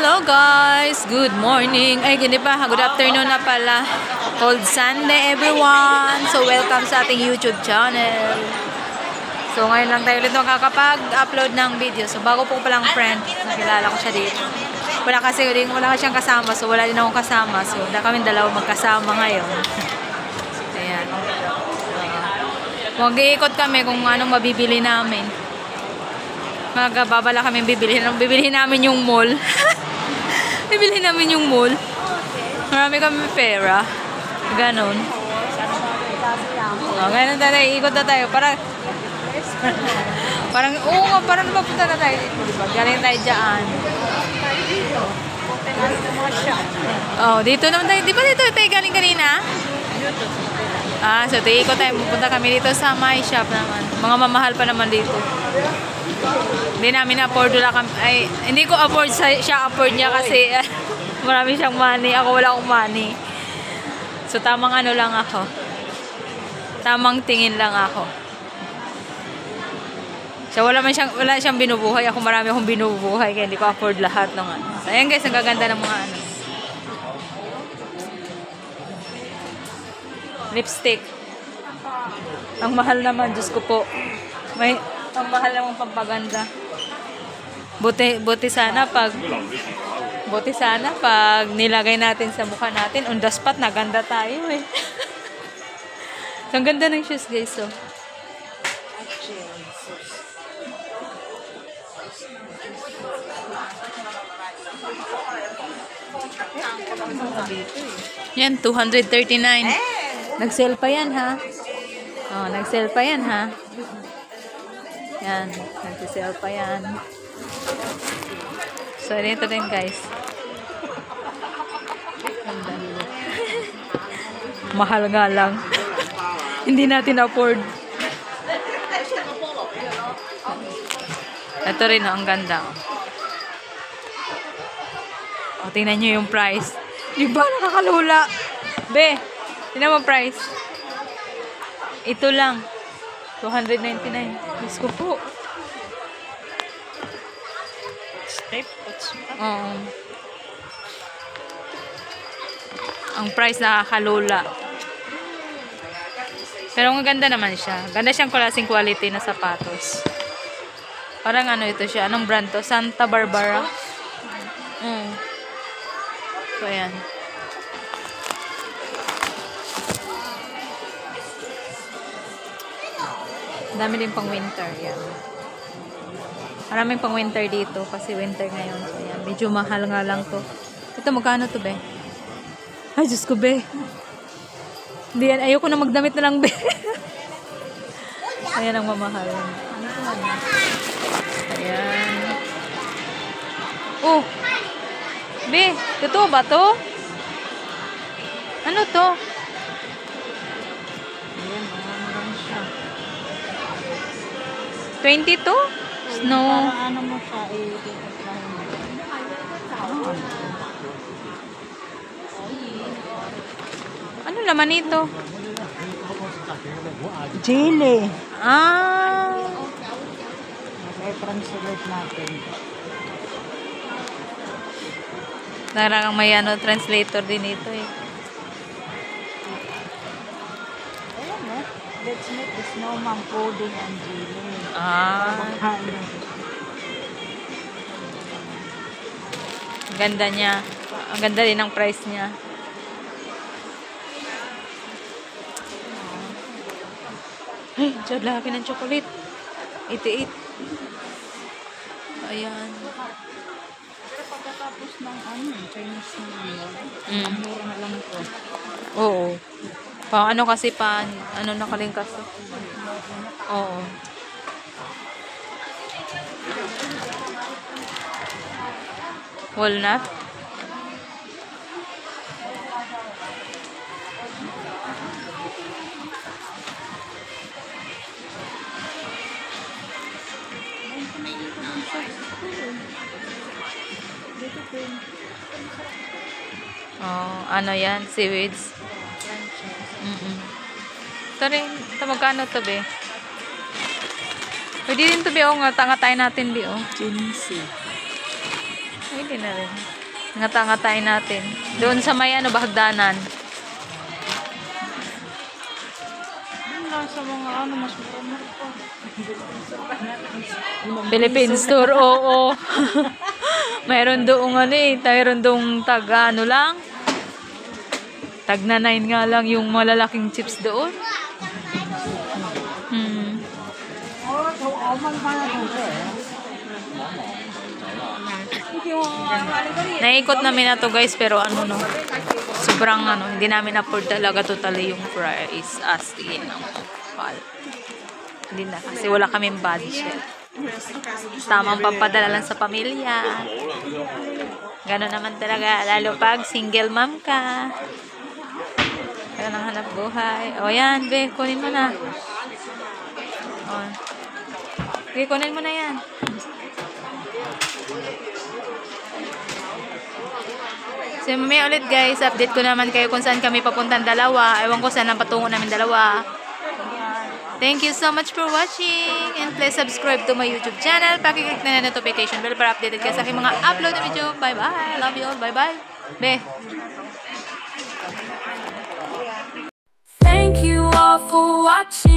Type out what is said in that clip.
Hello guys! Good morning! Ay, hindi pa. Good afternoon na pala. Cold Sunday everyone! So, welcome sa ating YouTube channel. So, ngayon lang tayo ulit makakapag-upload ng video. So, bago po palang friend, nakilala ko siya dito. Wala siyang kasama. So, wala din akong kasama. So, kaming dalawa magkasama ngayon. Ayan. Mag-iikot kami kung anong mabibili namin. Babala kami bibilihin namin yung mall. Bibilihin namin yung mall. Marami kami pera. Ganon. Ganon tayo. Ikot na tayo. Parang mapunta na tayo dito. Diba? Galing tayo dyan. Dito naman tayo. Di ba dito tayo galing kanina? So ikot tayo. Pupunta kami dito sa my shop naman. Mga mamahal pa naman dito. Hindi namin afford hindi ko afford siya afford niya kasi marami siyang money, ako wala akong money. So tamang ano lang ako. Tamang tingin lang ako. So wala siyang binubuhay, ako marami akong binubuhay kaya hindi ko afford lahat ng ano. So ayan guys, ang gaganda ng mga ano. Lipstick. Ang mahal naman, Diyos ko po. Ang mahal namang pampaganda. Buti sana pag nilagay natin sa mukha natin, on the spot, naganda tayo eh. So, ang ganda ng shoes guys. So. Yan, 239. Nag-sale pa yan ha. Nag-sale pa yan ha. Yan, nag-sale pa yan. So, dito din guys. Mahal nga lang. Hindi natin afford. Ito rin, ang ganda. Tingnan nyo yung price. Diba, nakakalula? Be, tingnan mo price. Ito lang. 299. Diyos ko po. Ang price nakakalula. Pero ang ganda naman siya. Ganda siyang klaseng quality na sapatos. Parang ano ito siya. Anong brand to? Santa Barbara. So, ayan. Dami din pang winter. Yan. Maraming pang winter dito kasi winter ngayon. So, yan. Medyo mahal nga lang to. Ito, magkano to, be? Ay, Diyos ko, be. Hindi yan. Ayoko na magdamit na lang, be. Ayan ang mamahal. Ano to, ano? Ayan. Oh! Be, totoo ba to? Ano to? Ayan, marami siya. 22? Snow. Ano mo siya Ano naman ito? Jelly. I-translate natin. Narang may translator din ito eh. Ayan mo. Let's make the snowman pudding and jelly. Ang ganda niya. Ang ganda din ang price niya. Ay, dyan laki ng chocolate. 88. Ayan. Pero pagkatapos ng Chinese New Year, mura na lang ito. Oo. Kasi nakalingkas. Oo. Walnut. Ano yan? Seaweeds. Ito rin. Ito magkano to, be? Pwede din to, be. Nga tayo natin, be. Chinese. Pwede na rin. Ngata-ngatain natin. Doon sa may ano, bahagdanan. Sa mga ano, mas mura pa. Philippine store, oo. Mayroon doong ano eh. Mayroon doong tag ano lang. Tag na 9 nga lang yung malalaking chips doon. Naikot namin na to guys, pero ano no. Sobrang ano, hindi namin afford talaga totally yung price as in. Hindi na, kasi wala kaming budget. Tamang pampadala lang sa pamilya. Gano'n naman talaga, lalo pag single mom ka. Kaya nang hanap buhay. O yan, be, kunin mo na. O. Okay, kunin mo na yan. So, mamaya ulit guys, update ko naman kayo kung saan kami papuntan dalawa. Ewan ko saan ang patungo namin dalawa. Thank you so much for watching. And please subscribe to my YouTube channel. Pakiclick na notification bell para updated kayo sa aking mga upload na video. Bye-bye. Love you all. Bye-bye. Be. Thank you all for watching.